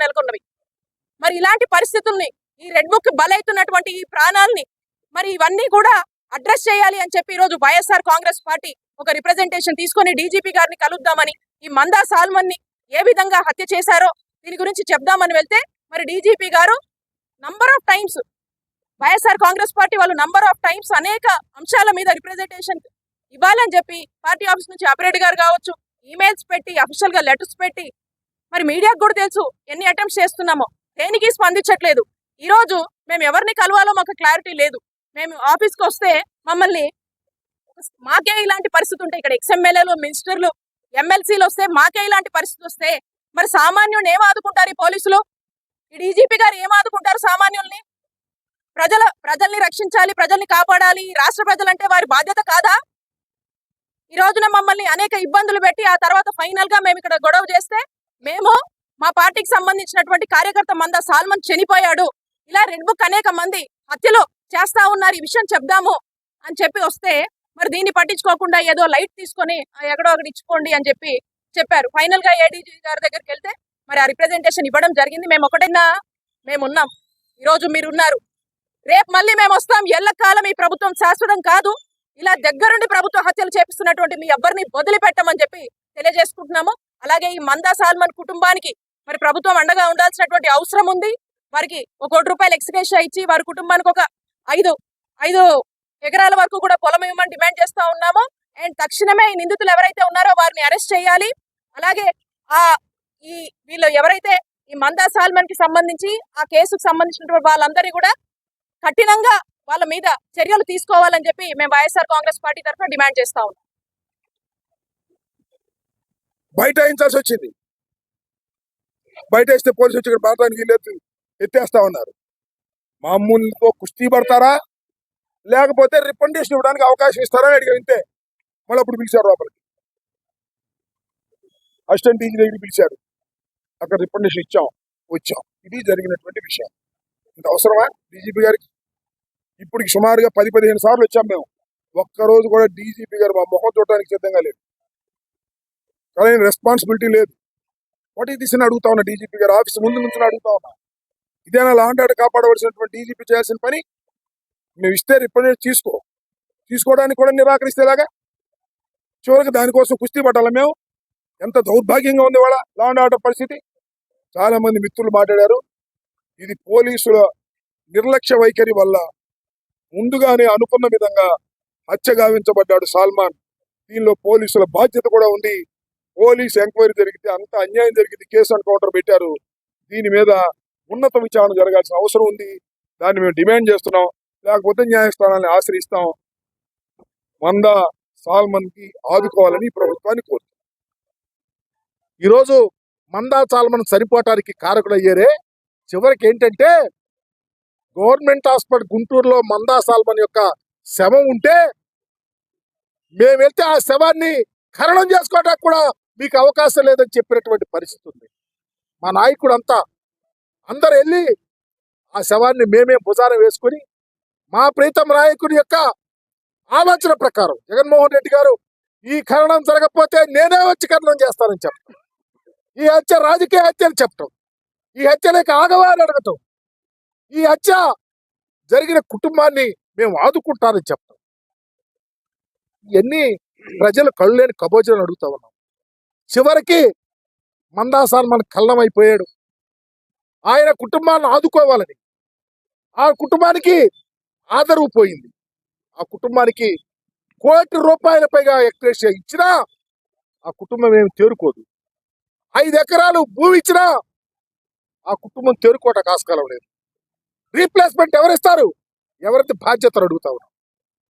నెలకొన్నవి. మరి ఇలాంటి పరిస్థితుల్ని, ఈ రెడ్ బుక్ బలైతున్నటువంటి ఈ ప్రాణాలని మరి ఇవన్నీ కూడా అడ్రస్ చేయాలి అని చెప్పి ఈరోజు వైఎస్ఆర్ కాంగ్రెస్ పార్టీ ఒక రిప్రజెంటేషన్ తీసుకొని డీజీపీ గారిని కలుద్దామని, ఈ మందా సాల్మన్ ని ఏ విధంగా హత్య చేశారో దీని గురించి చెప్దామని వెళ్తే మరి డీజీపీ గారు number of times, YSR Congress party వాళ్ళు నంబర్ ఆఫ్ టైమ్స్ అనేక అంశాల మీద రిప్రజెంటేషన్ ఇవ్వాలని చెప్పి పార్టీ ఆఫీస్ నుంచి అపరేట్ గారు కావచ్చు, ఈమెయిల్స్ పెట్టి, అఫీషియల్ గా లెటర్స్ పెట్టి, మరి మీడియాకు కూడా తెలుసు ఎన్ని అటెంప్ట్స్ చేస్తున్నామో, దేనికి స్పందించట్లేదు. ఈ రోజు మేము ఎవరిని కలవాలో మాకు క్లారిటీ లేదు. మేము ఆఫీస్కి వస్తే మమ్మల్ని, మాకే ఇలాంటి పరిస్థితి ఉంటే, ఇక్కడ ఎక్స్ఎమ్మెల్యేలు, మినిస్టర్లు, ఎమ్మెల్సీలు వస్తే మాకే ఇలాంటి పరిస్థితి వస్తే మరి సామాన్యుని ఏం ఆదుకుంటారు ఈ పోలీసులు? ఈ డీజీపీ గారు ఏం ఆదుకుంటారు సామాన్యుల్ని? ప్రజల్ని రక్షించాలి, ప్రజల్ని కాపాడాలి, రాష్ట్ర ప్రజలంటే వారి బాధ్యత కాదా? ఈ రోజున మమ్మల్ని అనేక ఇబ్బందులు పెట్టి ఆ తర్వాత ఫైనల్ గా మేము ఇక్కడ గొడవ చేస్తే, మేము మా పార్టీకి సంబంధించినటువంటి కార్యకర్త మందా సాల్మన్ చనిపోయాడు, ఇలా రెడ్ బుక్ అనేక మంది హత్యలు చేస్తా ఉన్నారు, ఈ విషయం చెప్దాము అని చెప్పి వస్తే మరి దీన్ని పట్టించుకోకుండా ఏదో లైట్ తీసుకొని ఎక్కడో ఒకటి ఇచ్చుకోండి అని చెప్పి చెప్పారు. ఫైనల్ గా ఏడీజీ గారి దగ్గరికి వెళ్తే మరి ఆ రిప్రజెంటేషన్ ఇవ్వడం జరిగింది. మేము ఒకటైనా మేమున్నాం, ఈరోజు మీరున్నారు, రేపు మళ్ళీ మేము వస్తాం. ఎల్లకాలం ఈ ప్రభుత్వం శాశ్వతం కాదు, ఇలా దగ్గరుండి ప్రభుత్వ హత్యలు చేపిస్తున్నటువంటి మీ ఎవ్వరిని వదిలిపెట్టమని చెప్పి తెలియజేసుకుంటున్నాము. అలాగే ఈ మందా సాల్మన్ కుటుంబానికి మరి ప్రభుత్వం అండగా ఉండాల్సినటువంటి అవసరం ఉంది. వారికి ₹1 కోటి ఎక్స్గ్రేషియా ఇచ్చి వారి కుటుంబానికి ఒక 5 ఎకరాల వరకు కూడా పొలం ఇవ్వమని డిమాండ్ చేస్తా ఉన్నాము. అండ్ తక్షణమే ఈ నిందితులు ఎవరైతే ఉన్నారో వారిని అరెస్ట్ చేయాలి. అలాగే వీళ్ళు ఎవరైతే ఈ మందా సాల్మన్ కి సంబంధించి ఆ కేసుకు సంబంధించినటువంటి వాళ్ళందరినీ కూడా కఠినంగా వాళ్ళ మీద చర్యలు తీసుకోవాలని చెప్పి మేము వైఎస్ఆర్ కాంగ్రెస్ పార్టీ తరఫున డిమాండ్ చేస్తా ఉన్నాం. బయటాయించాల్సి వచ్చింది. బయట వేస్తే పోలీసు వచ్చి ఇక్కడ భారతానికి ఎత్తేస్తా ఉన్నారు. మామూలుతో కుస్తీ పడతారా లేకపోతే రికమెండేషన్ ఇవ్వడానికి అవకాశం ఇస్తారా అని అడిగా. ఇంతే. మళ్ళీ అప్పుడు పిలిచారు లోపలికి, అసిస్టెంట్ డీజీ దగ్గర పిలిచారు, అక్కడ రికమెండేషన్ ఇచ్చాం, వచ్చాం. ఇది జరిగినటువంటి విషయం. ఇంత అవసరమా డీజీపీ గారికి? ఇప్పటికి సుమారుగా 10-15 సార్లు వచ్చాం మేము. ఒక్కరోజు కూడా డీజీపీ గారు మా మొహం చూడడానికి సిద్ధంగా లేదు, సరైన రెస్పాన్సిబిలిటీ లేదు. వాట్ ఈస్ దిస్ అని అడుగుతా ఉన్నా. డీజీపీ గారు ఆఫీస్ ముందు నుంచి అడుగుతా ఉన్నా. ఇదేనా లా అండ్ ఆర్డర్ కాపాడవలసినటువంటి డీజీపీ చేయాల్సిన పని? మేము ఇస్తే రిప్రజెంట్ తీసుకోవడానికి కూడా నిరాకరిస్తే ఎలాగా? చివరికి దానికోసం కుస్తీ పట్టాల మేము? ఎంత దౌర్భాగ్యంగా ఉంది వాళ్ళ లా అండ్ ఆర్డర్ పరిస్థితి. చాలా మంది మిత్రులు మాట్లాడారు, ఇది పోలీసుల నిర్లక్ష్య వైఖరి వల్ల ముందుగానే అనుకున్న విధంగా హత్య గావించబడ్డాడు సాల్మాన్. దీనిలో పోలీసుల బాధ్యత కూడా ఉంది. పోలీసు ఎంక్వైరీ జరిగితే అంత అన్యాయం జరిగింది, కేసు ఎన్కౌంటర్ పెట్టారు. దీని మీద ఉన్నత విచారణ జరగాల్సిన అవసరం ఉంది. దాన్ని మేము డిమాండ్ చేస్తున్నాం. లేకపోతే న్యాయస్థానాన్ని ఆశ్రయిస్తాం. మందా సాల్మన్ కి ఆదుకోవాలని ప్రభుత్వాన్ని కోరుతున్నాం. ఈరోజు మందా సాల్మన్ చనిపోవటానికి కారకులయ్యారే. చివరికి ఏంటంటే, గవర్నమెంట్ హాస్పిటల్ గుంటూరులో మందా సాల్మన్ యొక్క శవం ఉంటే మేము వెళ్తే ఆ శవాన్ని ఖననం చేసుకోవడానికి కూడా మీకు అవకాశం లేదని చెప్పినటువంటి పరిస్థితి ఉంది. మా నాయకుడు అందరు వెళ్ళి ఆ శవాన్ని మేమే భుజాన వేసుకొని మా ప్రీతం నాయకుడి యొక్క ఆలోచన ప్రకారం జగన్మోహన్ రెడ్డి గారు ఈ ఖననం జరగకపోతే నేనే వచ్చి ఖననం చేస్తానని చెప్పడం, ఈ హత్య రాజకీయ హత్య అని చెప్పడం, ఈ హత్యలేక ఆగవాలని అడగటం, ఈ హత్య జరిగిన కుటుంబాన్ని మేము ఆదుకుంటానని చెప్పడం, ఇవన్నీ ప్రజలు కళ్ళు లేని కబోజీలను అడుగుతా ఉన్నాం. చివరికి మందా సాల్మన్ కళ్ళమైపోయాడు. ఆయన కుటుంబాన్ని ఆదుకోవాలని ఆ కుటుంబానికి ఆదరవు పోయింది. ఆ కుటుంబానికి ₹1 కోటి పైగా ఎక్స్గ్రేషియా ఇచ్చినా ఆ కుటుంబం ఏమి తేరుకోదు. 5 ఎకరాలు భూమి ఇచ్చినా ఆ కుటుంబం తేరుకోవటానికి ఆస్కారం లేదు. రీప్లేస్మెంట్ ఎవరిస్తారు? ఎవరైతే బాధ్యతలు అడుగుతా ఉన్నారు.